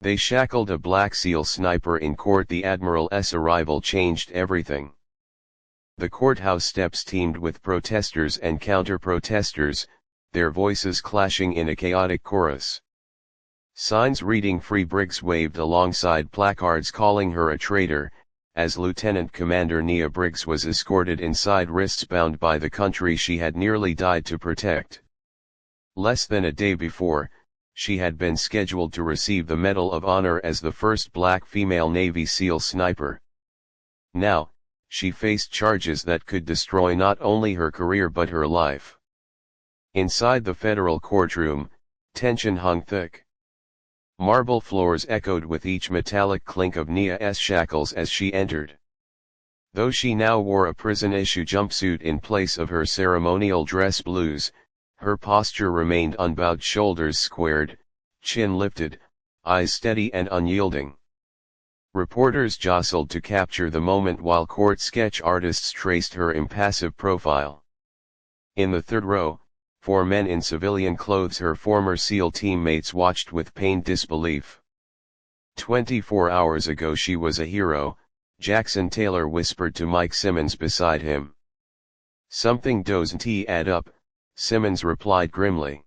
They shackled a Black SEAL sniper in court. The Admiral's arrival changed everything. The courthouse steps teemed with protesters and counter-protesters, their voices clashing in a chaotic chorus. Signs reading "Free Briggs" waved alongside placards calling her a traitor, as Lieutenant Commander Nia Briggs was escorted inside, wrists bound by the country she had nearly died to protect. Less than a day before, she had been scheduled to receive the Medal of Honor as the first Black female Navy SEAL sniper. Now, she faced charges that could destroy not only her career but her life. Inside the federal courtroom, tension hung thick. Marble floors echoed with each metallic clink of Nia's shackles as she entered. Though she now wore a prison-issue jumpsuit in place of her ceremonial dress blues, her posture remained unbowed, shoulders squared, chin lifted, eyes steady and unyielding. Reporters jostled to capture the moment while court sketch artists traced her impassive profile. In the third row, 4 men in civilian clothes, her former SEAL teammates, watched with pained disbelief. 24 hours ago she was a hero, Jackson Taylor whispered to Mike Simmons beside him. Something doesn't add up, Simmons replied grimly.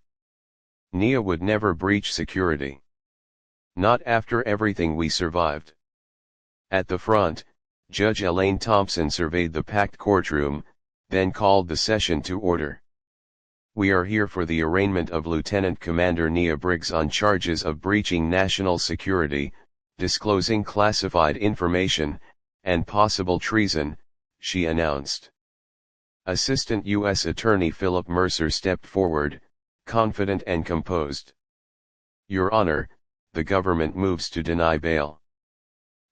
Nia would never breach security. Not after everything we survived. At the front, Judge Elaine Thompson surveyed the packed courtroom, then called the session to order. We are here for the arraignment of Lieutenant Commander Nia Briggs on charges of breaching national security, disclosing classified information, and possible treason, she announced. Assistant U.S. Attorney Philip Mercer stepped forward, confident and composed. Your Honor, the government moves to deny bail.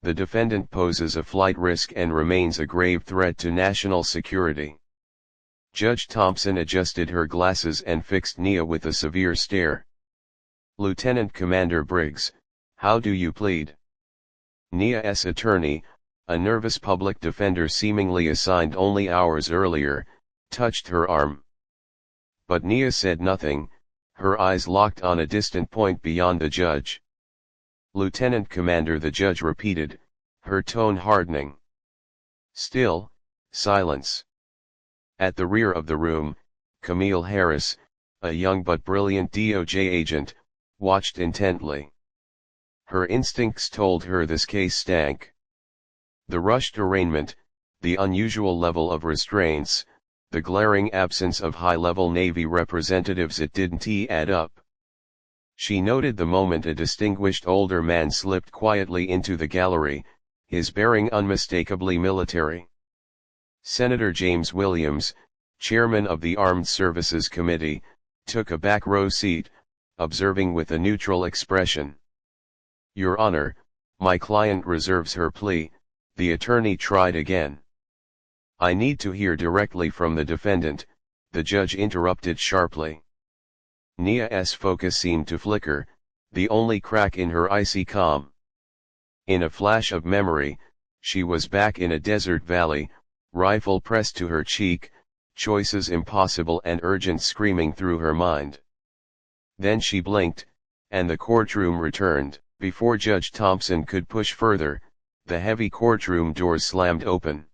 The defendant poses a flight risk and remains a grave threat to national security. Judge Thompson adjusted her glasses and fixed Nia with a severe stare. Lieutenant Commander Briggs, how do you plead? Nia's attorney, a nervous public defender seemingly assigned only hours earlier, touched her arm. But Nia said nothing, her eyes locked on a distant point beyond the judge. Lieutenant Commander, the judge repeated, her tone hardening. Still, silence. At the rear of the room, Camille Harris, a young but brilliant DOJ agent, watched intently. Her instincts told her this case stank. The rushed arraignment, the unusual level of restraints, the glaring absence of high-level Navy representatives, it didn't add up. She noted the moment a distinguished older man slipped quietly into the gallery, his bearing unmistakably military. Senator James Williams, chairman of the Armed Services Committee, took a back row seat, observing with a neutral expression. Your Honor, my client reserves her plea, the attorney tried again. I need to hear directly from the defendant, the judge interrupted sharply. Nia's focus seemed to flicker, the only crack in her icy calm. In a flash of memory, she was back in a desert valley, rifle pressed to her cheek, choices impossible and urgent screaming through her mind. Then she blinked, and the courtroom returned. Before Judge Thompson could push further, the heavy courtroom doors slammed open.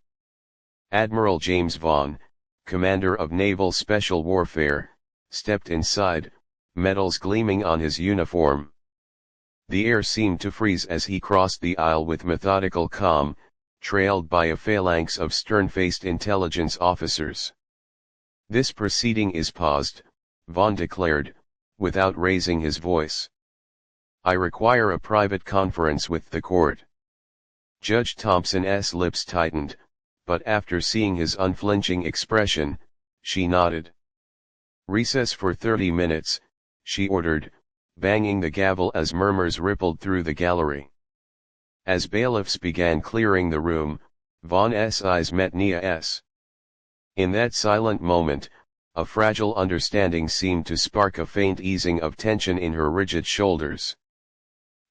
Admiral James Vaughn, commander of Naval Special Warfare, stepped inside, medals gleaming on his uniform. The air seemed to freeze as he crossed the aisle with methodical calm, trailed by a phalanx of stern-faced intelligence officers. This proceeding is paused, Vaughn declared, without raising his voice. I require a private conference with the court. Judge Thompson's lips tightened, but after seeing his unflinching expression, she nodded. Recess for 30 minutes, she ordered, banging the gavel as murmurs rippled through the gallery. As bailiffs began clearing the room, Vaughn's eyes met Nia's. In that silent moment, a fragile understanding seemed to spark a faint easing of tension in her rigid shoulders.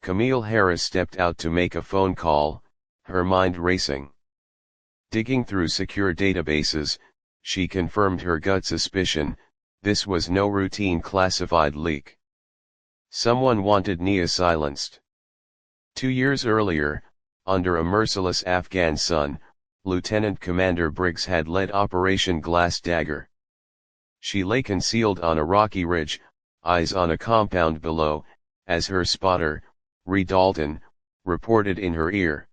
Camille Harris stepped out to make a phone call, her mind racing. Digging through secure databases, she confirmed her gut suspicion, this was no routine classified leak. Someone wanted Nia silenced. 2 years earlier, under a merciless Afghan sun, Lieutenant Commander Briggs had led Operation Glass Dagger. She lay concealed on a rocky ridge, eyes on a compound below, as her spotter, Reed Dalton, reported in her ear.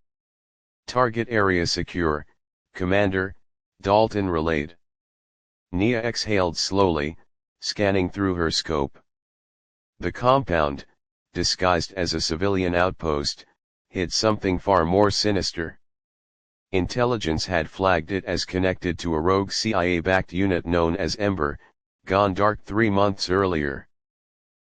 "Target area secure, Commander," Dalton relayed. Nia exhaled slowly, scanning through her scope. The compound, disguised as a civilian outpost, hid something far more sinister. Intelligence had flagged it as connected to a rogue CIA-backed unit known as Ember, gone dark 3 months earlier.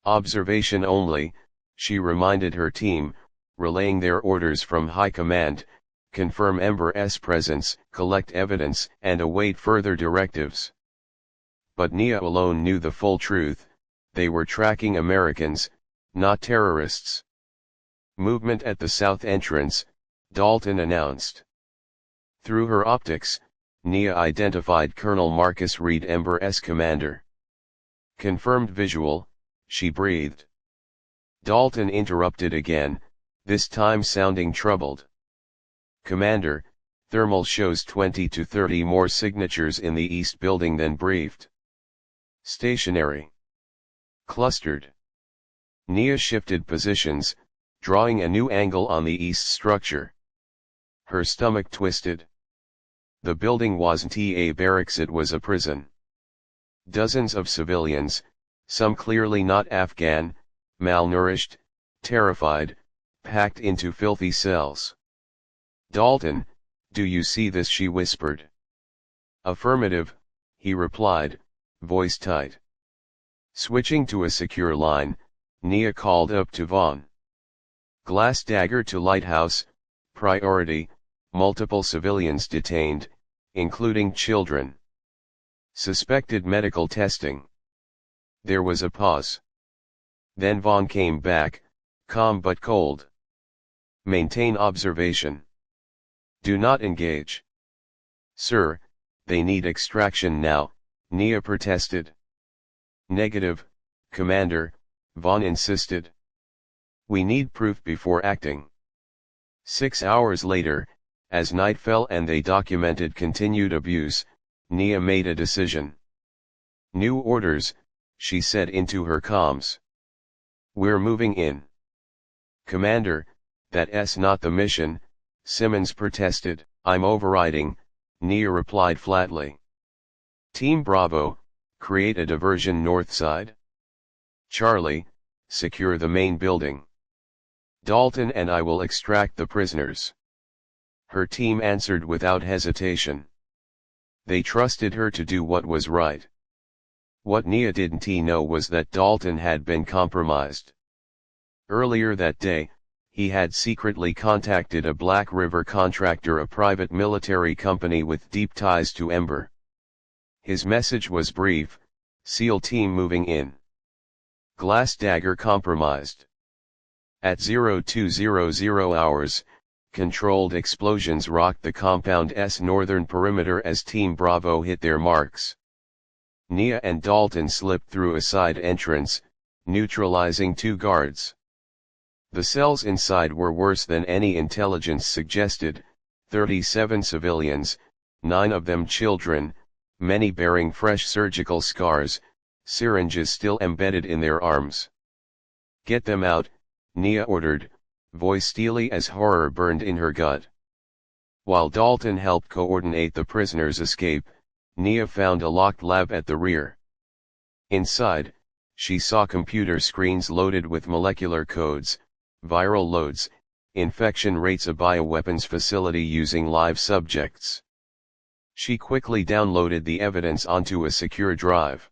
"Observation only," she reminded her team, relaying their orders from High Command: confirm Ember's presence, collect evidence, and await further directives. But Nia alone knew the full truth: they were tracking Americans, not terrorists. "Movement at the south entrance," Dalton announced. Through her optics, Nia identified Colonel Marcus Reed, Ember's commander. "Confirmed visual," she breathed. Dalton interrupted again, this time sounding troubled. "Commander, thermal shows 20 to 30 more signatures in the east building than briefed. Stationary. Clustered." Nia shifted positions, drawing a new angle on the east structure. Her stomach twisted. The building wasn't a barracks, it was a prison. Dozens of civilians, some clearly not Afghan, malnourished, terrified, packed into filthy cells. "Dalton, do you see this?" she whispered. "Affirmative," he replied, voice tight. Switching to a secure line, Nia called up to Vaughn. "Glass Dagger to Lighthouse, priority, multiple civilians detained, including children. Suspected medical testing." There was a pause. Then Vaughn came back, calm but cold. "Maintain observation. Do not engage." "Sir, they need extraction now," Nia protested. "Negative, Commander," Vaughn insisted. "We need proof before acting." 6 hours later, as night fell and they documented continued abuse, Nia made a decision. "New orders," she said into her comms. "We're moving in." "Commander, that's not the mission," Simmons protested. "I'm overriding," Nia replied flatly. "Team Bravo, create a diversion north side. Charlie, secure the main building. Dalton and I will extract the prisoners." Her team answered without hesitation. They trusted her to do what was right. What Nia didn't know was that Dalton had been compromised. Earlier that day, he had secretly contacted a Black River contractor, a private military company with deep ties to Ember. His message was brief: SEAL team moving in. Glass Dagger compromised. At 0200 hours, controlled explosions rocked the compound's northern perimeter as Team Bravo hit their marks. Nia and Dalton slipped through a side entrance, neutralizing 2 guards. The cells inside were worse than any intelligence suggested: 37 civilians, 9 of them children, many bearing fresh surgical scars, syringes still embedded in their arms. "Get them out," Nia ordered, voice steely as horror burned in her gut. While Dalton helped coordinate the prisoners' escape, Nia found a locked lab at the rear. Inside, she saw computer screens loaded with molecular codes, viral loads, infection rates, a bioweapons facility using live subjects. She quickly downloaded the evidence onto a secure drive.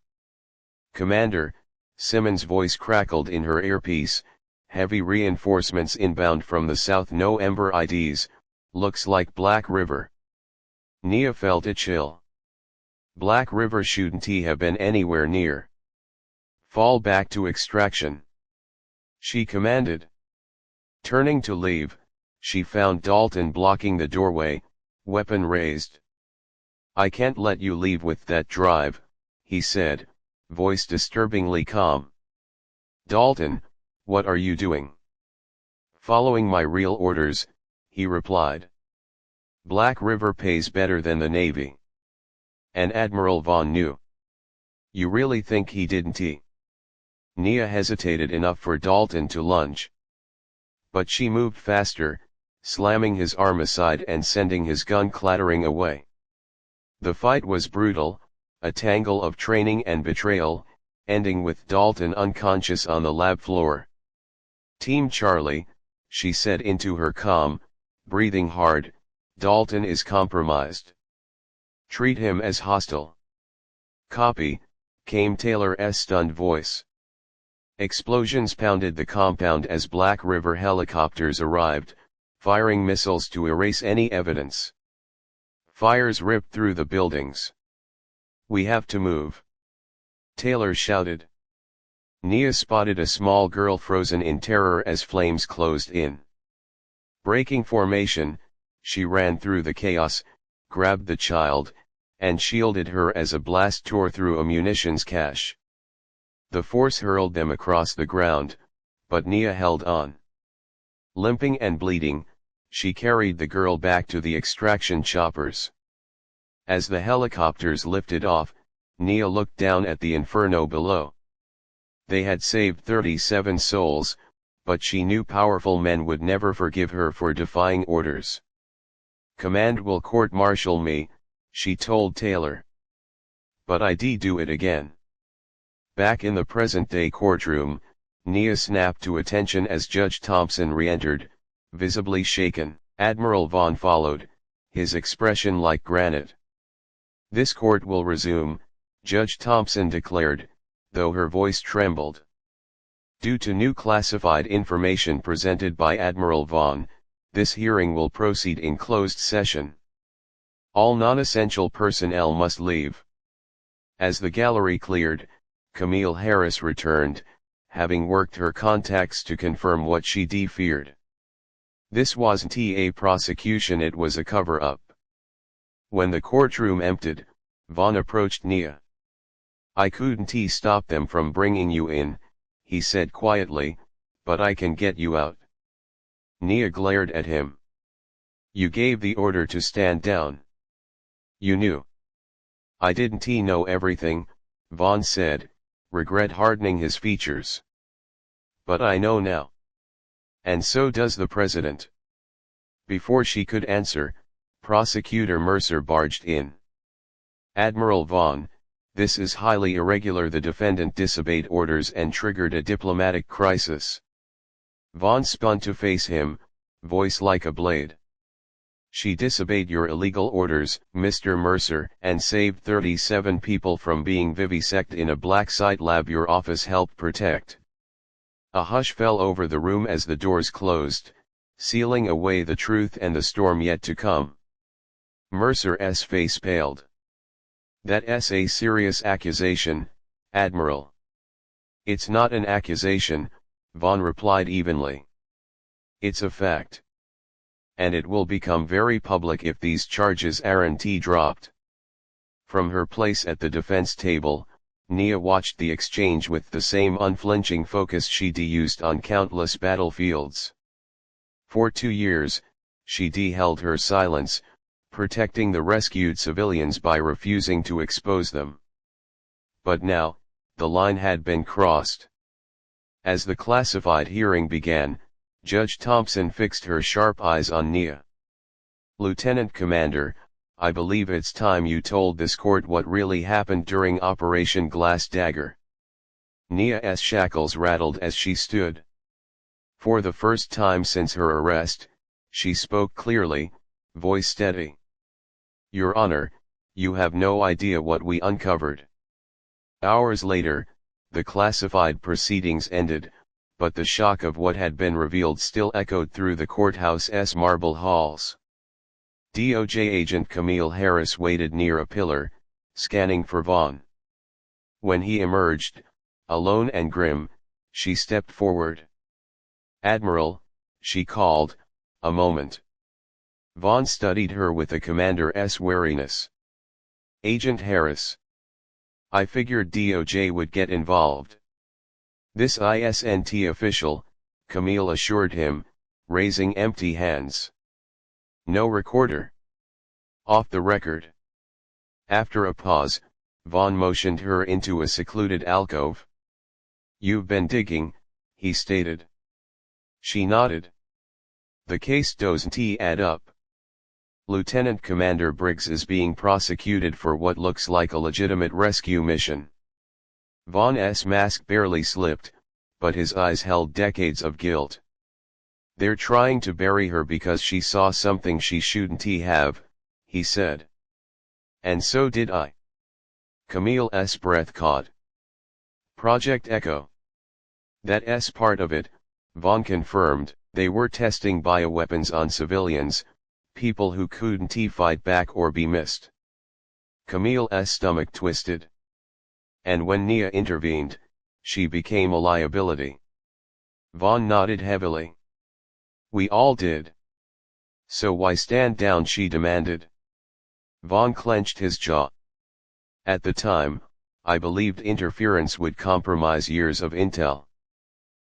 "Commander," Simmons' voice crackled in her earpiece, "heavy reinforcements inbound from the south, no Ember IDs, looks like Black River." Nia felt a chill. Black River shouldn't have been anywhere near. "Fall back to extraction," she commanded. Turning to leave, she found Dalton blocking the doorway, weapon raised. "I can't let you leave with that drive," he said, voice disturbingly calm. "Dalton, what are you doing?" Following my real orders, he replied. Black River pays better than the Navy. And Admiral Vaughn knew. You really think he didn't? Nia hesitated enough for Dalton to lunge. But she moved faster, slamming his arm aside and sending his gun clattering away. The fight was brutal, a tangle of training and betrayal, ending with Dalton unconscious on the lab floor. Team Charlie, she said into her comm, breathing hard, Dalton is compromised. Treat him as hostile. Copy, came Taylor's stunned voice. Explosions pounded the compound as Black River helicopters arrived, firing missiles to erase any evidence. Fires ripped through the buildings. We have to move. Taylor shouted. Nia spotted a small girl frozen in terror as flames closed in. Breaking formation, she ran through the chaos, grabbed the child, and shielded her as a blast tore through a munitions cache. The force hurled them across the ground, but Nia held on. Limping and bleeding, she carried the girl back to the extraction choppers. As the helicopters lifted off, Nia looked down at the inferno below. They had saved 37 souls, but she knew powerful men would never forgive her for defying orders. Command will court-martial me, she told Taylor. But I'd do it again. Back in the present-day courtroom, Nia snapped to attention as Judge Thompson re-entered, visibly shaken. Admiral Vaughn followed, his expression like granite. This court will resume, Judge Thompson declared, though her voice trembled. Due to new classified information presented by Admiral Vaughn, this hearing will proceed in closed session. All non-essential personnel must leave. As the gallery cleared, Camille Harris returned, having worked her contacts to confirm what she feared. This wasn't a prosecution, it was a cover-up. When the courtroom emptied, Vaughn approached Nia. I couldn't stop them from bringing you in, he said quietly, but I can get you out. Nia glared at him. You gave the order to stand down. You knew. I didn't know everything, Vaughn said, regret hardening his features. But I know now. And so does the president. Before she could answer, Prosecutor Mercer barged in. Admiral Vaughn, this is highly irregular. The defendant disobeyed orders and triggered a diplomatic crisis. Vaughn spun to face him, voice like a blade. She disobeyed your illegal orders, Mr. Mercer, and saved 37 people from being vivisected in a black site lab your office helped protect. A hush fell over the room as the doors closed, sealing away the truth and the storm yet to come. Mercer's face paled. That's a serious accusation, Admiral. It's not an accusation, Vaughn replied evenly. It's a fact. And it will become very public if these charges aren't dropped. From her place at the defense table, Nia watched the exchange with the same unflinching focus she'd used on countless battlefields. For 2 years, she'd held her silence, protecting the rescued civilians by refusing to expose them. But now, the line had been crossed. As the classified hearing began, Judge Thompson fixed her sharp eyes on Nia. Lieutenant Commander, I believe it's time you told this court what really happened during Operation Glass Dagger. Nia's shackles rattled as she stood. For the first time since her arrest, she spoke clearly, voice steady. Your Honor, you have no idea what we uncovered. Hours later, the classified proceedings ended, but the shock of what had been revealed still echoed through the courthouse's marble halls. DOJ agent Camille Harris waited near a pillar, scanning for Vaughn. When he emerged, alone and grim, she stepped forward. Admiral, she called, a moment. Vaughn studied her with a commander's wariness. Agent Harris. I figured DOJ would get involved. This isn't official, Camille assured him, raising empty hands. No recorder. Off the record. After a pause, Vaughn motioned her into a secluded alcove. "You've been digging," he stated. She nodded. "The case doesn't add up. Lieutenant Commander Briggs is being prosecuted for what looks like a legitimate rescue mission." Vaughn's mask barely slipped, but his eyes held decades of guilt. "They're trying to bury her because she saw something she shouldn't have," he said. "And so did I." Camille's breath caught. Project Echo. That's part of it, Vaughn confirmed. They were testing bioweapons on civilians, people who couldn't fight back or be missed. Camille's stomach twisted. And when Nia intervened, she became a liability. Vaughn nodded heavily. "We all did. So why stand down?" she demanded. Vaughn clenched his jaw. "At the time, I believed interference would compromise years of intel.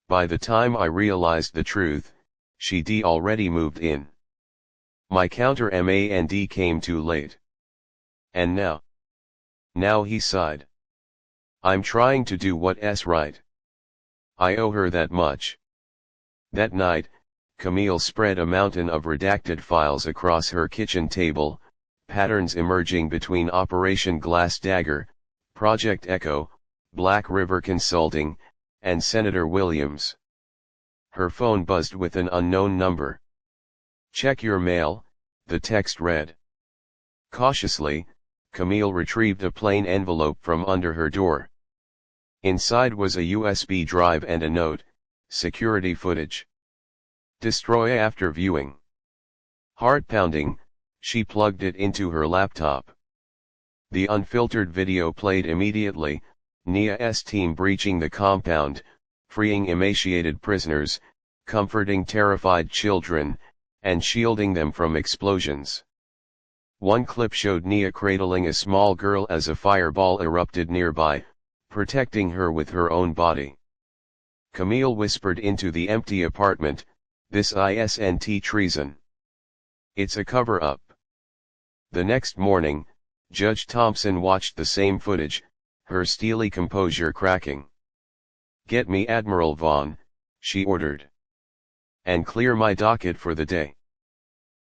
By the time I realized the truth, she'd already moved in. My counter-mand came too late. And now?" "Now," he sighed. "I'm trying to do what's right. I owe her that much." That night, Camille spread a mountain of redacted files across her kitchen table, patterns emerging between Operation Glass Dagger, Project Echo, Black River Consulting, and Senator Williams. Her phone buzzed with an unknown number. "Check your mail," the text read. Cautiously, Camille retrieved a plain envelope from under her door. Inside was a USB drive and a note: "Security footage. Destroy after viewing." Heart pounding, she plugged it into her laptop. The unfiltered video played immediately: Nia's team breaching the compound, freeing emaciated prisoners, comforting terrified children, and shielding them from explosions. One clip showed Nia cradling a small girl as a fireball erupted nearby, protecting her with her own body. Camille whispered into the empty apartment, "This isn't treason. It's a cover-up." The next morning, Judge Thompson watched the same footage, her steely composure cracking. "Get me Admiral Vaughn," she ordered. "And clear my docket for the day."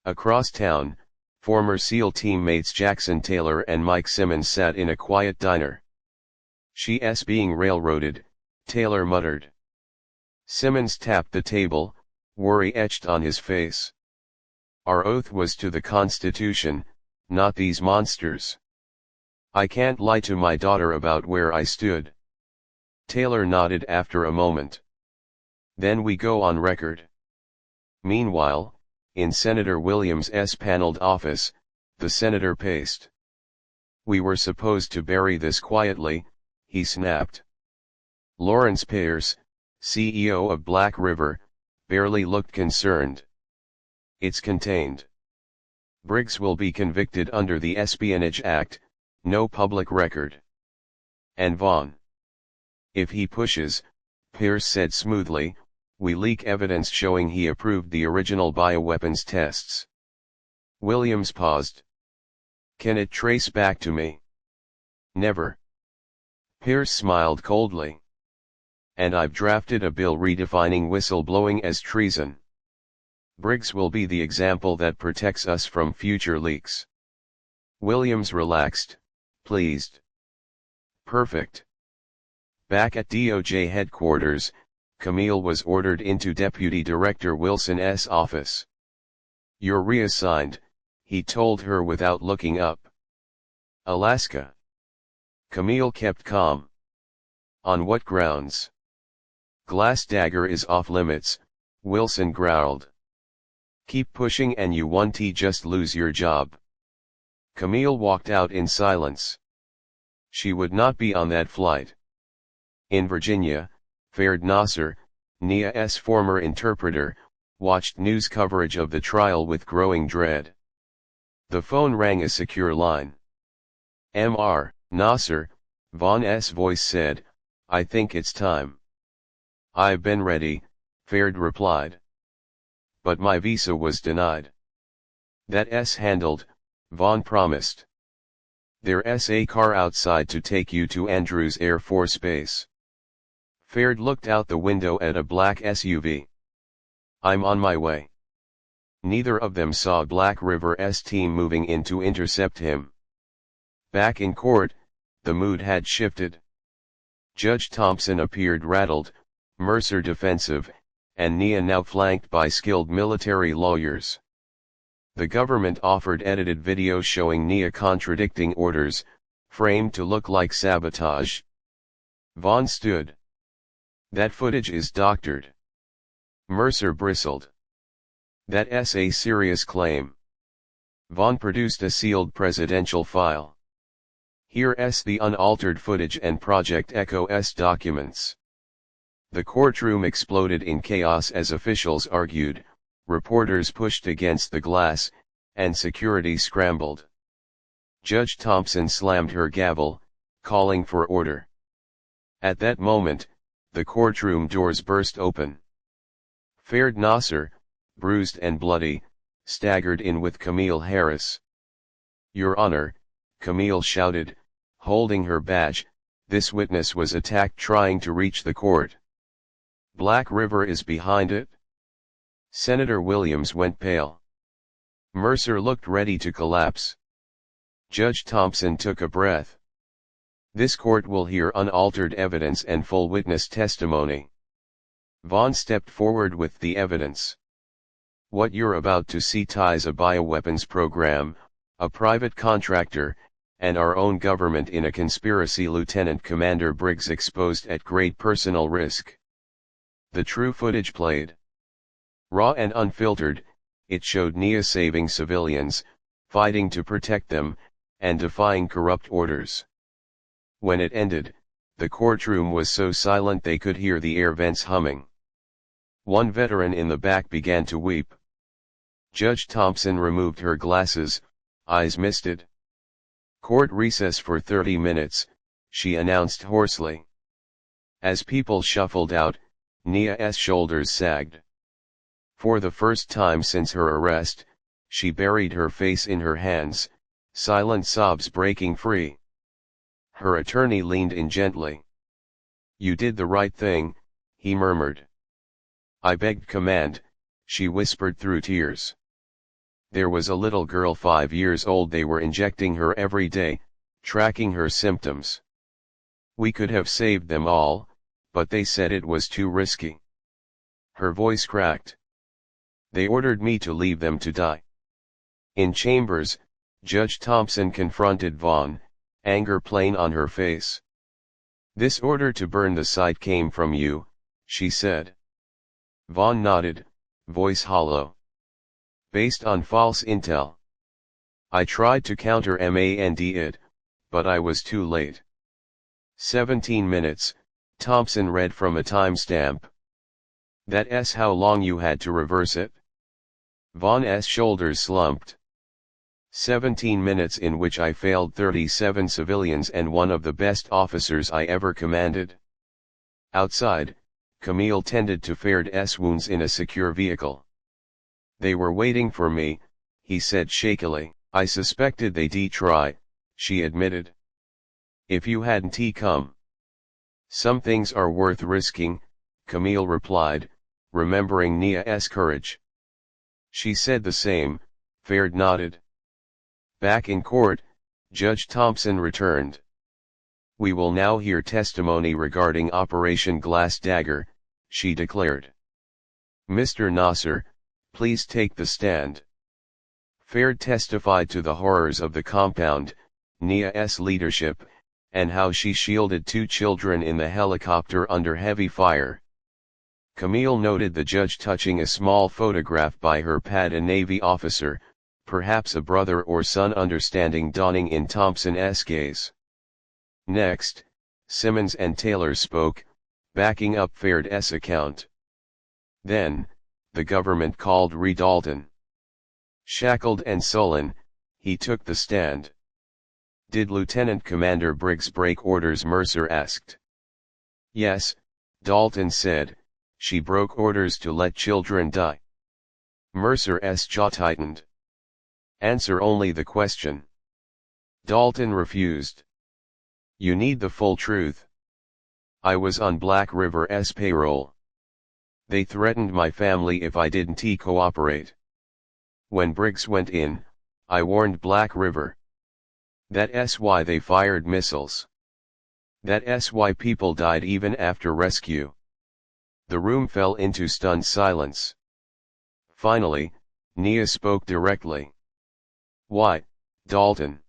Across town, former SEAL teammates Jackson Taylor and Mike Simmons sat in a quiet diner. "She's being railroaded," Taylor muttered. Simmons tapped the table, worry etched on his face. "Our oath was to the Constitution, not these monsters. I can't lie to my daughter about where I stood." Taylor nodded after a moment. "Then we go on record." Meanwhile, in Senator Williams' paneled office, the senator paced. "We were supposed to bury this quietly," he snapped. Lawrence Pierce, CEO of Black River, barely looked concerned. "It's contained. Briggs will be convicted under the Espionage Act, no public record. And Vaughn. If he pushes," Pierce said smoothly, "we leak evidence showing he approved the original bioweapons tests." Williams paused. "Can it trace back to me?" "Never." Pierce smiled coldly. "And I've drafted a bill redefining whistleblowing as treason. Briggs will be the example that protects us from future leaks." Williams relaxed, pleased. "Perfect." Back at DOJ headquarters, Camille was ordered into Deputy Director Wilson's office. "You're reassigned," he told her without looking up. "Alaska." Camille kept calm. "On what grounds?" "Glass Dagger is off limits," Wilson growled. "Keep pushing and you won't just lose your job." Camille walked out in silence. She would not be on that flight. In Virginia, Farid Nasser, Nia's former interpreter, watched news coverage of the trial with growing dread. The phone rang a secure line. "Mr. Nasser," Vaughn's voice said, "I think it's time." "I've been ready," Farid replied. but my visa was denied. That's handled, Vaughn promised. There's a car outside to take you to Andrews Air Force Base. Faird looked out the window at a black SUV. I'm on my way. Neither of them saw Black River's team moving in to intercept him. Back in court, the mood had shifted. Judge Thompson appeared rattled, Mercer defensive, and Nia now flanked by skilled military lawyers. The government offered edited video showing Nia contradicting orders, framed to look like sabotage. Vaughn stood. That footage is doctored. Mercer bristled. That's a serious claim. Vaughn produced a sealed presidential file. Here's the unaltered footage and Project Echo's documents. The courtroom exploded in chaos as officials argued, reporters pushed against the glass, and security scrambled. Judge Thompson slammed her gavel, calling for order. At that moment, the courtroom doors burst open. Faird Nasser, bruised and bloody, staggered in with Camille Harris. Your Honor, Camille shouted, holding her badge, this witness was attacked trying to reach the court. Black River is behind it? Senator Williams went pale. Mercer looked ready to collapse. Judge Thompson took a breath. This court will hear unaltered evidence and full witness testimony. Vaughn stepped forward with the evidence. What you're about to see ties a bioweapons program, a private contractor, and our own government in a conspiracy. Lieutenant Commander Briggs exposed at great personal risk. The true footage played. Raw and unfiltered, it showed Nia saving civilians, fighting to protect them, and defying corrupt orders. When it ended, the courtroom was so silent they could hear the air vents humming. One veteran in the back began to weep. Judge Thompson removed her glasses, eyes misted. Court recess for 30 minutes, she announced hoarsely. As people shuffled out, Nia's shoulders sagged. For the first time since her arrest, she buried her face in her hands, silent sobs breaking free. Her attorney leaned in gently. You did the right thing, he murmured. I begged command, she whispered through tears. There was a little girl 5 years old. They were injecting her every day, tracking her symptoms. We could have saved them all, but they said it was too risky. Her voice cracked. They ordered me to leave them to die. In chambers, Judge Thompson confronted Vaughn, anger plain on her face. This order to burn the site came from you, she said. Vaughn nodded, voice hollow. Based on false intel. I tried to countermand it, but I was too late. 17 minutes, Thompson read from a timestamp. That's how long you had to reverse it? Vaughn's shoulders slumped. 17 minutes in which I failed 37 civilians and one of the best officers I ever commanded. Outside, Camille tended to Faird's wounds in a secure vehicle. They were waiting for me, he said shakily. I suspected they'd try, she admitted. If you hadn't come. Some things are worth risking, Camille replied, remembering Nia's courage. She said the same, Faird nodded. Back in court, Judge Thompson returned. We will now hear testimony regarding Operation Glass Dagger, she declared. Mr. Nasser, please take the stand. Faird testified to the horrors of the compound, Nia's leadership, and how she shielded 2 children in the helicopter under heavy fire. Camille noted the judge touching a small photograph by her pad. A Navy officer, perhaps a brother or son, understanding dawning in Thompson's gaze. Next, Simmons and Taylor spoke, backing up Faird's account. Then, the government called Reed Dalton. Shackled and sullen, he took the stand. Did Lieutenant Commander Briggs break orders? Mercer asked. Yes, Dalton said, she broke orders to let children die. Mercer's jaw tightened. Answer only the question. Dalton refused. You need the full truth. I was on Black River's payroll. They threatened my family if I didn't cooperate. When Briggs went in, I warned Black River. That's why they fired missiles. That's why people died even after rescue. The room fell into stunned silence. Finally, Nia spoke directly. Why, Dalton?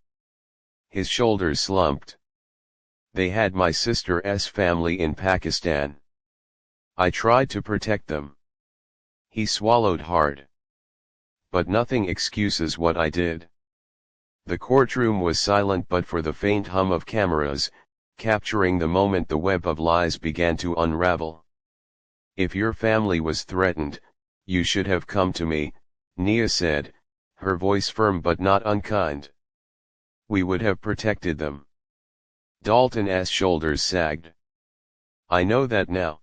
His shoulders slumped. They had my sister's family in Pakistan. I tried to protect them. He swallowed hard. But nothing excuses what I did. The courtroom was silent but for the faint hum of cameras, capturing the moment the web of lies began to unravel. If your family was threatened, you should have come to me, Nia said, her voice firm but not unkind. We would have protected them. Dalton's shoulders sagged. I know that now.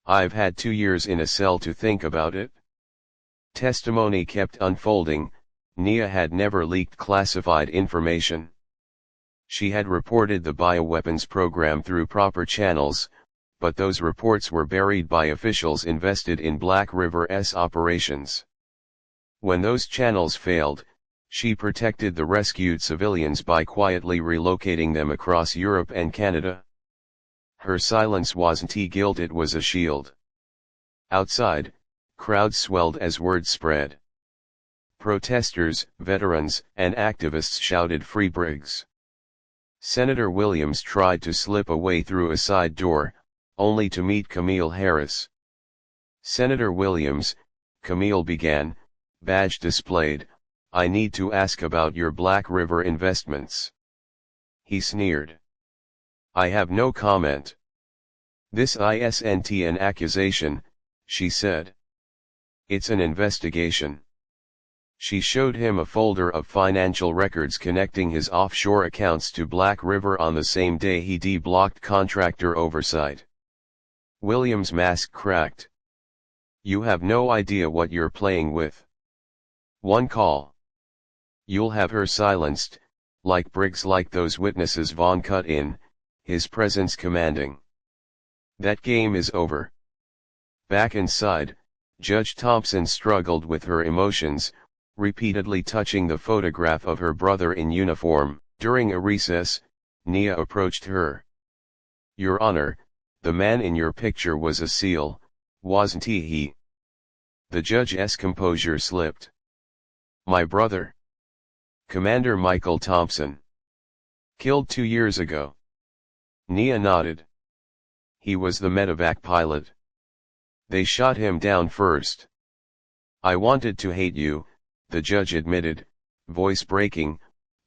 I've had 2 years in a cell to think about it. Testimony kept unfolding. Nia had never leaked classified information. She had reported the bioweapons program through proper channels, but those reports were buried by officials invested in Black River's operations. When those channels failed, she protected the rescued civilians by quietly relocating them across Europe and Canada. Her silence wasn't guilt, it was a shield. Outside, crowds swelled as word spread. Protesters, veterans, and activists shouted "Free Briggs." Senator Williams tried to slip away through a side door, only to meet Camille Harris. Senator Williams, Camille began, badge displayed, I need to ask about your Black River investments. He sneered. I have no comment. This isn't an accusation, she said. It's an investigation. She showed him a folder of financial records connecting his offshore accounts to Black River on the same day he de-blocked contractor oversight. Williams' mask cracked. You have no idea what you're playing with. One call. You'll have her silenced, like Briggs, like those witnesses Vaughn cut in, his presence commanding. That game is over. Back inside, Judge Thompson struggled with her emotions, repeatedly touching the photograph of her brother in uniform. During a recess, Nia approached her. Your Honor, the man in your picture was a SEAL, wasn't he? The judge's composure slipped. My brother? Commander Michael Thompson. Killed 2 years ago. Nia nodded. He was the medevac pilot. They shot him down first. I wanted to hate you, the judge admitted, voice breaking,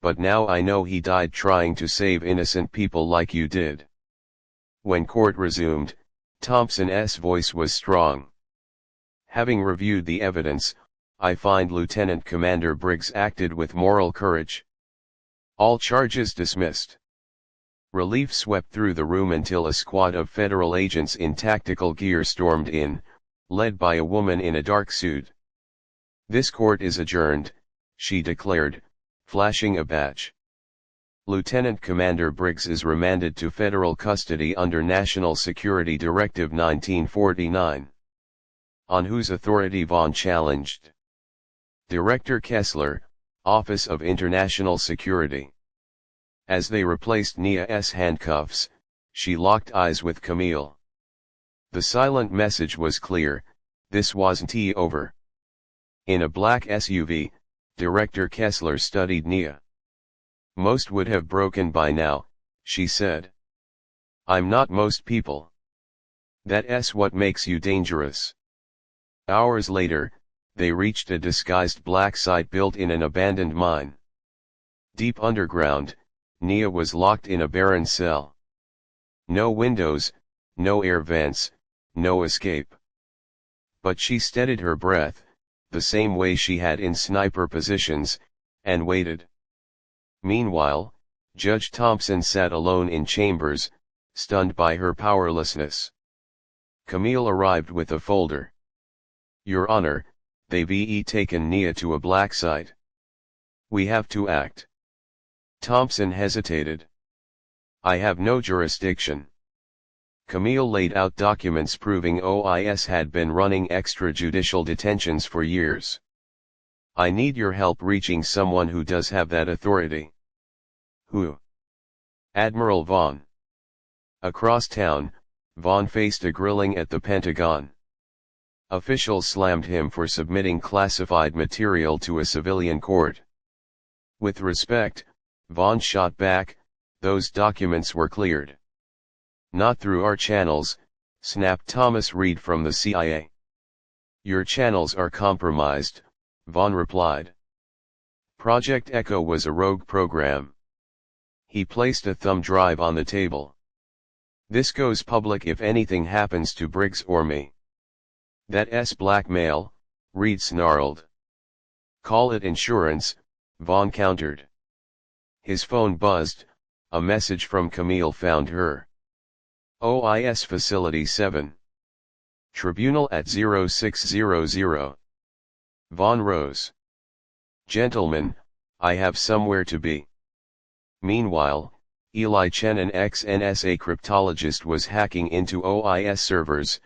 but now I know he died trying to save innocent people like you did. When court resumed, Thompson's voice was strong. Having reviewed the evidence, I find Lieutenant Commander Briggs acted with moral courage. All charges dismissed. Relief swept through the room until a squad of federal agents in tactical gear stormed in, led by a woman in a dark suit. This court is adjourned, she declared, flashing a badge. Lieutenant Commander Briggs is remanded to federal custody under National Security Directive 1949. On whose authority Vaughn challenged. Director Kessler, Office of International Security. As they replaced Nia's handcuffs, she locked eyes with Camille. The silent message was clear, this wasn't over. In a black SUV, Director Kessler studied Nia. Most would have broken by now, she said. I'm not most people. That's what makes you dangerous. Hours later, they reached a disguised black site built in an abandoned mine. Deep underground, Nia was locked in a barren cell. No windows, no air vents, no escape. But she steadied her breath, the same way she had in sniper positions, and waited. Meanwhile, Judge Thompson sat alone in chambers, stunned by her powerlessness. Camille arrived with a folder. Your Honor, they've taken Nia to a black site. We have to act. Thompson hesitated. I have no jurisdiction. Camille laid out documents proving OIS had been running extrajudicial detentions for years. I need your help reaching someone who does have that authority. Who? Admiral Vaughn. Across town, Vaughn faced a grilling at the Pentagon. Officials slammed him for submitting classified material to a civilian court. With respect, Vaughn shot back, those documents were cleared. Not through our channels, snapped Thomas Reed from the CIA. Your channels are compromised, Vaughn replied. Project Echo was a rogue program. He placed a thumb drive on the table. This goes public if anything happens to Briggs or me. That's blackmail, Reed snarled. Call it insurance, Vaughn countered. His phone buzzed, a message from Camille found her. OIS Facility 7. Tribunal at 0600. Vaughn rose. Gentlemen, I have somewhere to be. Meanwhile, Eli Chen, an ex-NSA cryptologist, was hacking into OIS servers,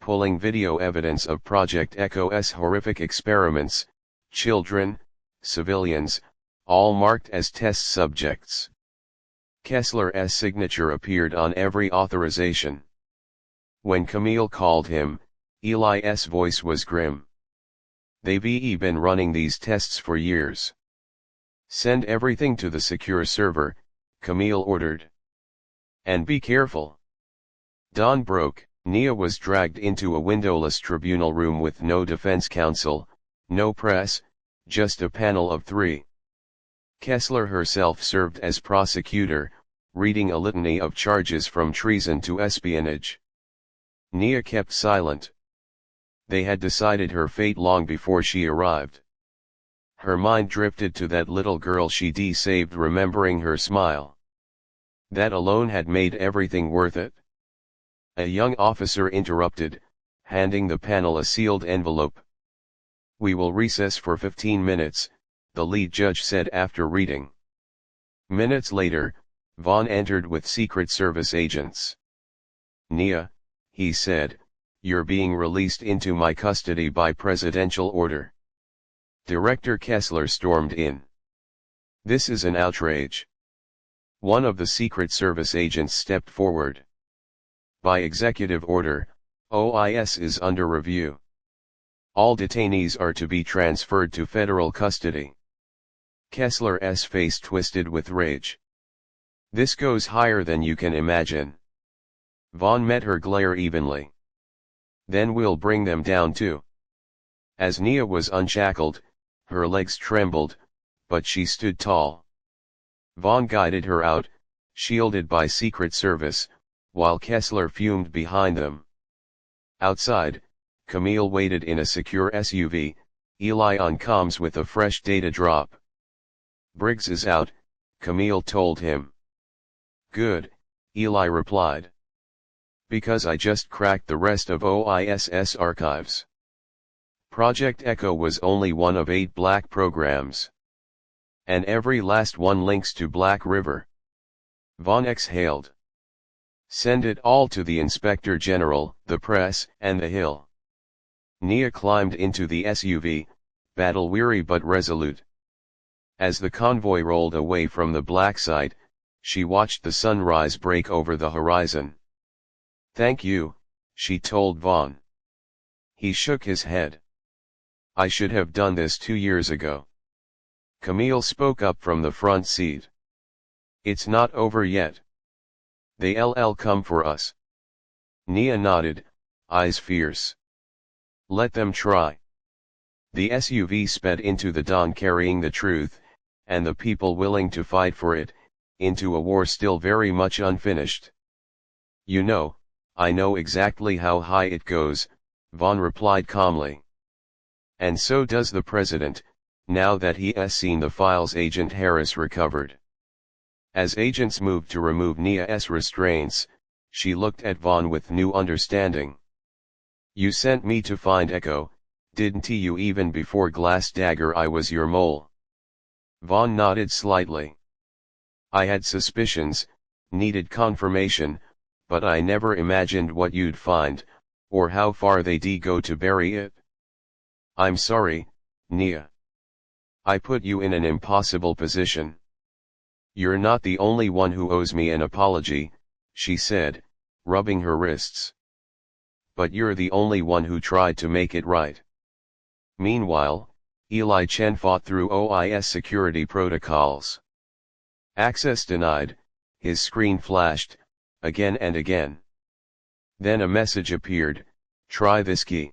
pulling video evidence of Project Echo's horrific experiments, children, civilians, all marked as test subjects. Kessler's signature appeared on every authorization. When Camille called him, Eli's voice was grim. They've been running these tests for years. Send everything to the secure server, Camille ordered. And be careful. Dawn broke. Nia was dragged into a windowless tribunal room with no defense counsel, no press, just a panel of 3. Kessler herself served as prosecutor, reading a litany of charges from treason to espionage. Nia kept silent. They had decided her fate long before she arrived. Her mind drifted to that little girl she'd saved, remembering her smile. That alone had made everything worth it. A young officer interrupted, handing the panel a sealed envelope. We will recess for 15 minutes, the lead judge said after reading. Minutes later, Vaughn entered with Secret Service agents. Nia, he said, you're being released into my custody by presidential order. Director Kessler stormed in. This is an outrage. One of the Secret Service agents stepped forward. By executive order, OIS is under review. All detainees are to be transferred to federal custody. Kessler's face twisted with rage. This goes higher than you can imagine. Vaughn met her glare evenly. Then we'll bring them down too. As Nia was unshackled, her legs trembled, but she stood tall. Vaughn guided her out, shielded by Secret Service, while Kessler fumed behind them. Outside, Camille waited in a secure SUV, Eli on comms with a fresh data drop. Briggs is out, Camille told him. Good, Eli replied. Because I just cracked the rest of OIS's archives. Project Echo was only one of 8 black programs. And every last one links to Black River. Vaughn exhaled. Send it all to the Inspector General, the press, and the Hill. Nia climbed into the SUV, battle-weary but resolute. As the convoy rolled away from the black site, she watched the sunrise break over the horizon. Thank you, she told Vaughn. He shook his head. I should have done this 2 years ago. Camille spoke up from the front seat. It's not over yet. They'll come for us. Nia nodded, eyes fierce. Let them try. The SUV sped into the dawn carrying the truth, and the people willing to fight for it, into a war still very much unfinished. You know, I know exactly how high it goes, Vaughn replied calmly. And so does the president, now that he has seen the files Agent Harris recovered. As agents moved to remove Nia's restraints, she looked at Vaughn with new understanding. You sent me to find Echo, Didn't you even before Glass Dagger I was your mole? Vaughn nodded slightly. I had suspicions, needed confirmation, but I never imagined what you'd find, or how far they'd go to bury it. I'm sorry, Nia. I put you in an impossible position. You're not the only one who owes me an apology, she said, rubbing her wrists. But you're the only one who tried to make it right. Meanwhile, Eli Chen fought through OIS security protocols. Access denied, his screen flashed, again and again. Then a message appeared, try this key.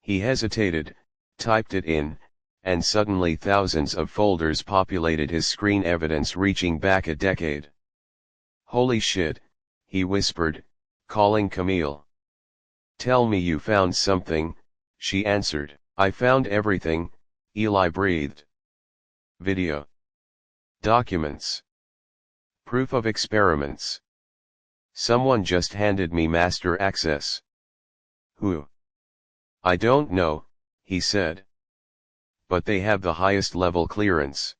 He hesitated, typed it in, and suddenly thousands of folders populated his screen, evidence reaching back a decade. Holy shit, he whispered, calling Camille. Tell me you found something, she answered. I found everything, Eli breathed. Video. Documents. Proof of experiments. Someone just handed me master access. Who? I don't know, he said. But they have the highest level clearance.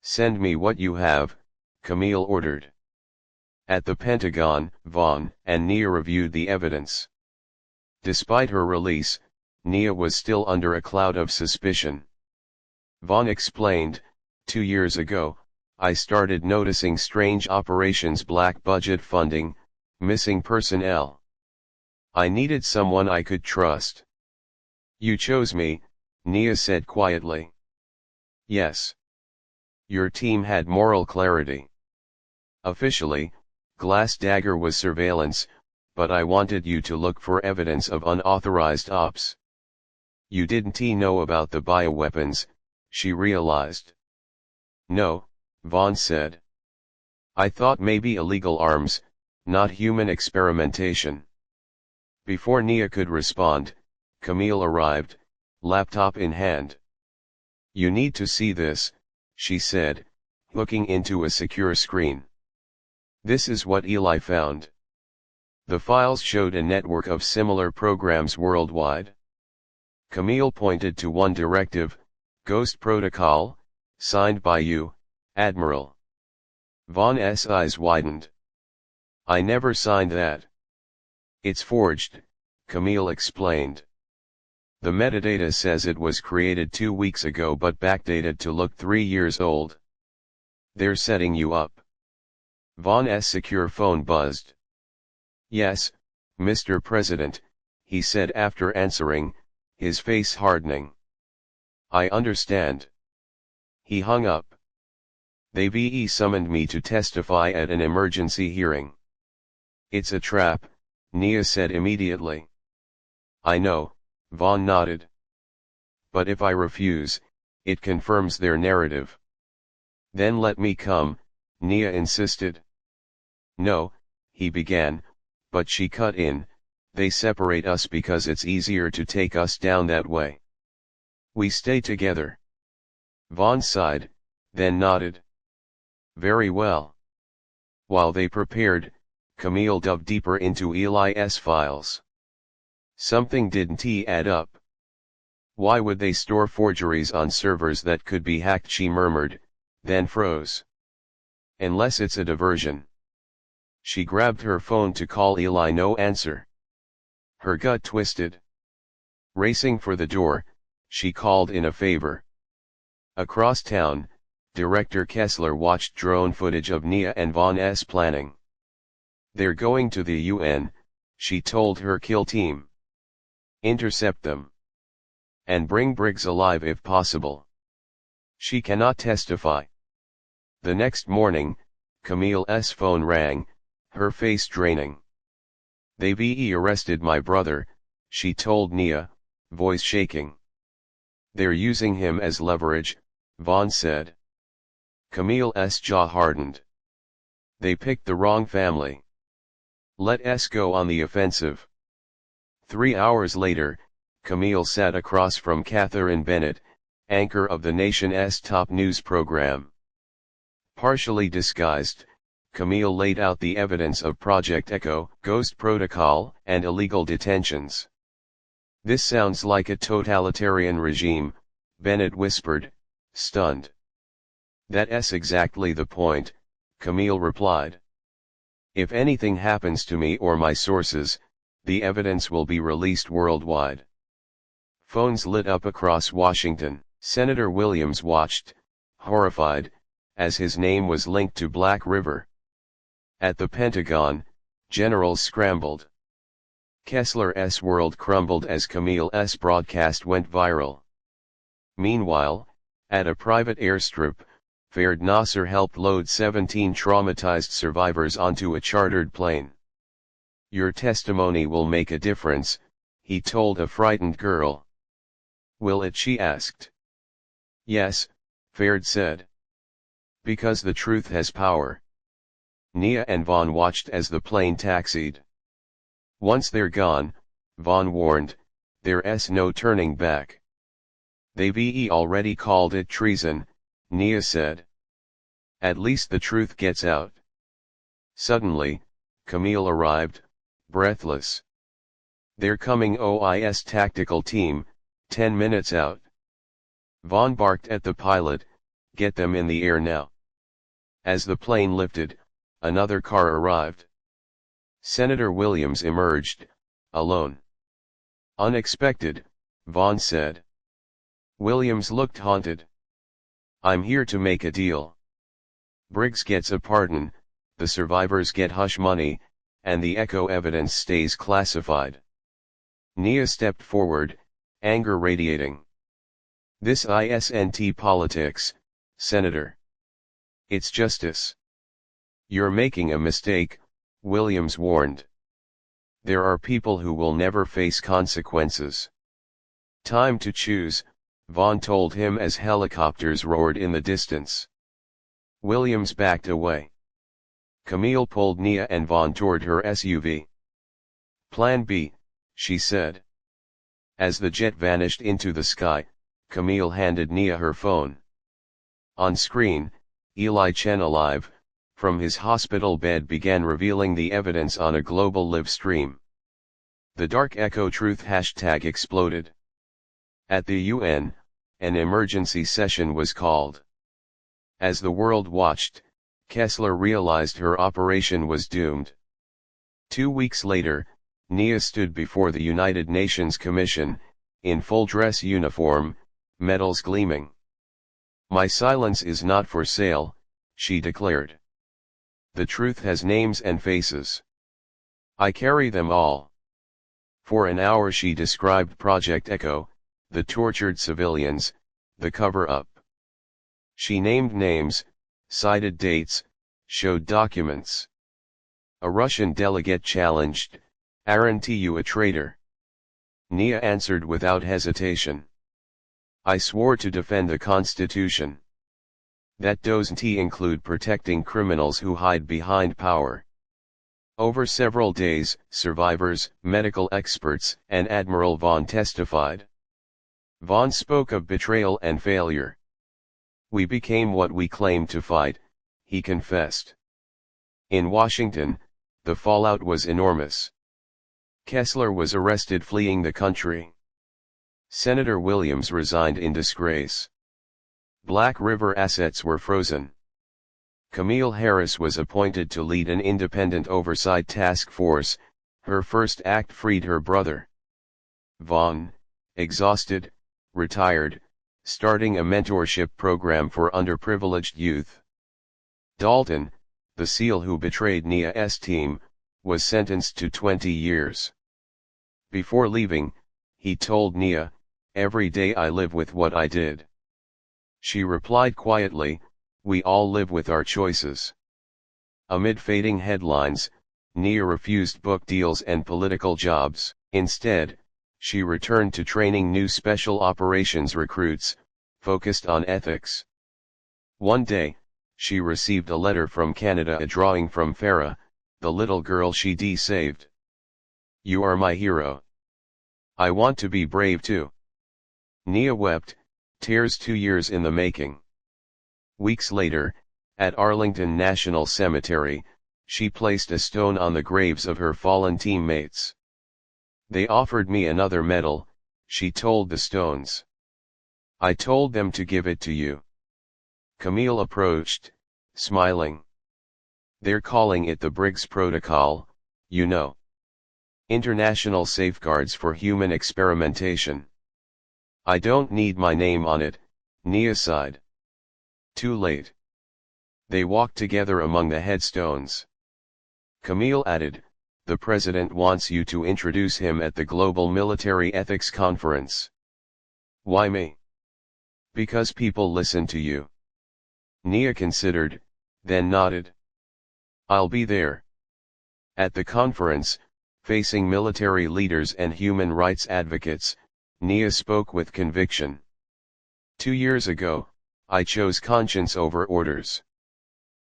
Send me what you have, Camille ordered. At the Pentagon, Vaughn and Nia reviewed the evidence. Despite her release, Nia was still under a cloud of suspicion. Vaughn explained, 2 years ago, I started noticing strange operations, black budget funding, missing personnel. I needed someone I could trust. You chose me, Nia said quietly. Yes. Your team had moral clarity. Officially, Glass Dagger was surveillance, but I wanted you to look for evidence of unauthorized ops. You didn't know about the bioweapons, she realized. No, Vaughn said. I thought maybe illegal arms, not human experimentation. Before Nia could respond, Camille arrived, laptop in hand. You need to see this, she said, looking into a secure screen. This is what Eli found. The files showed a network of similar programs worldwide. Camille pointed to one directive, Ghost Protocol, signed by you, Admiral. Vaughn's eyes widened. I never signed that. It's forged, Camille explained. The metadata says it was created 2 weeks ago but backdated to look 3 years old. They're setting you up. Vaughn's secure phone buzzed. Yes, Mr. President, he said after answering, his face hardening. I understand. He hung up. They've summoned me to testify at an emergency hearing. It's a trap, Nia said immediately. I know, Vaughn nodded. But if I refuse, it confirms their narrative. Then let me come, Nia insisted. No, he began, but she cut in, they separate us because it's easier to take us down that way. We stay together. Vaughn sighed, then nodded. Very well. While they prepared, Camille dug deeper into Eli's files. Something didn't add up. Why would they store forgeries on servers that could be hacked, she murmured, then froze. Unless it's a diversion. She grabbed her phone to call Eli, no answer. Her gut twisted. Racing for the door, she called in a favor. Across town, Director Kessler watched drone footage of Nia and Vaughn's planning. They're going to the UN, she told her kill team. Intercept them. And bring Briggs alive if possible. She cannot testify. The next morning, Camille's phone rang, her face draining. They've arrested my brother, she told Nia, voice shaking. They're using him as leverage, Vaughn said. Camille's jaw hardened. They picked the wrong family. Let us go on the offensive. 3 hours later, Camille sat across from Catherine Bennett, anchor of the nation's top news program. Partially disguised, Camille laid out the evidence of Project Echo, Ghost Protocol, and illegal detentions. This sounds like a totalitarian regime, Bennett whispered, stunned. That's exactly the point, Camille replied. If anything happens to me or my sources, the evidence will be released worldwide. Phones lit up across Washington. Senator Williams watched, horrified, as his name was linked to Black River. At the Pentagon, generals scrambled. Kessler's world crumbled as Camille's broadcast went viral. Meanwhile, at a private airstrip, Farid Nasser helped load 17 traumatized survivors onto a chartered plane. Your testimony will make a difference, he told a frightened girl. Will it? She asked. Yes, Farid said. Because the truth has power. Nia and Vaughn watched as the plane taxied. Once they're gone, Vaughn warned, there's no turning back. They've already called it treason, Nia said. At least the truth gets out. Suddenly, Camille arrived, breathless. They're coming, OIS tactical team, 10 minutes out. Vaughn barked at the pilot, get them in the air now. As the plane lifted, another car arrived. Senator Williams emerged, alone. Unexpected, Vaughn said. Williams looked haunted. I'm here to make a deal. Briggs gets a pardon, the survivors get hush money, and the echo evidence stays classified. Nia stepped forward, anger radiating. This isn't politics, Senator. It's justice. You're making a mistake, Williams warned. There are people who will never face consequences. Time to choose, Vaughn told him as helicopters roared in the distance. Williams backed away. Camille pulled Nia and Vaughn toward her SUV. Plan B, she said. As the jet vanished into the sky, Camille handed Nia her phone. On screen, Eli Chen, alive, from his hospital bed, began revealing the evidence on a global live stream. The Dark Echo Truth hashtag exploded. At the UN, an emergency session was called. As the world watched, Kessler realized her operation was doomed. 2 weeks later, Nia stood before the United Nations Commission, in full dress uniform, medals gleaming. My silence is not for sale, she declared. The truth has names and faces. I carry them all. For an hour she described Project Echo, the tortured civilians, the cover-up. She named names, cited dates, showed documents. A Russian delegate challenged, aren't you a traitor? Nia answered without hesitation. I swore to defend the Constitution. That doesn't include protecting criminals who hide behind power. Over several days, survivors, medical experts, and Admiral Vaughn testified. Vaughn spoke of betrayal and failure. We became what we claimed to fight, he confessed. In Washington, the fallout was enormous. Kessler was arrested fleeing the country. Senator Williams resigned in disgrace. Black River assets were frozen. Camille Harris was appointed to lead an independent oversight task force. Her first act freed her brother. Vaughn, exhausted, retired, starting a mentorship program for underprivileged youth. Dalton, the SEAL who betrayed Nia's team, was sentenced to 20 years. Before leaving, he told Nia, every day I live with what I did. She replied quietly, we all live with our choices. Amid fading headlines, Nia refused book deals and political jobs. Instead, she returned to training new special operations recruits, focused on ethics. One day, she received a letter from Canada, a drawing from Farah, the little girl she saved. You are my hero. I want to be brave too. Nia wept, tears 2 years in the making. Weeks later, at Arlington National Cemetery, she placed a stone on the graves of her fallen teammates. They offered me another medal, she told the stones. I told them to give it to you. Camille approached, smiling. They're calling it the Briggs Protocol, you know. International safeguards for human experimentation. I don't need my name on it, Nia sighed. Too late. They walked together among the headstones. Camille added, the president wants you to introduce him at the Global Military Ethics Conference. Why me? Because people listen to you. Nia considered, then nodded. I'll be there. At the conference, facing military leaders and human rights advocates, Nia spoke with conviction. 2 years ago, I chose conscience over orders.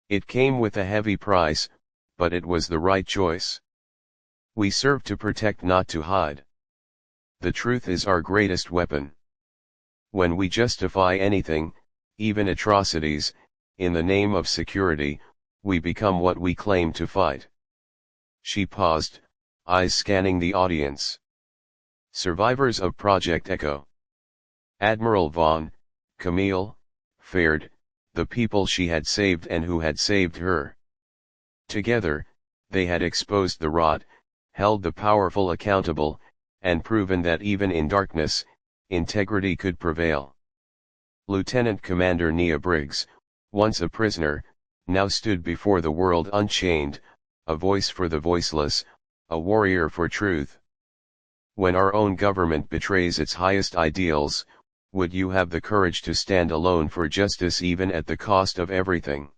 It came with a heavy price, but it was the right choice. We serve to protect, not to hide. The truth is our greatest weapon. When we justify anything, even atrocities, in the name of security, we become what we claim to fight. She paused, eyes scanning the audience. Survivors of Project Echo. Admiral Vaughn, Camille, Faird, the people she had saved and who had saved her. Together, they had exposed the rot, held the powerful accountable, and proven that even in darkness, integrity could prevail. Lieutenant Commander Nia Briggs, once a prisoner, now stood before the world unchained, a voice for the voiceless, a warrior for truth. When our own government betrays its highest ideals, would you have the courage to stand alone for justice even at the cost of everything?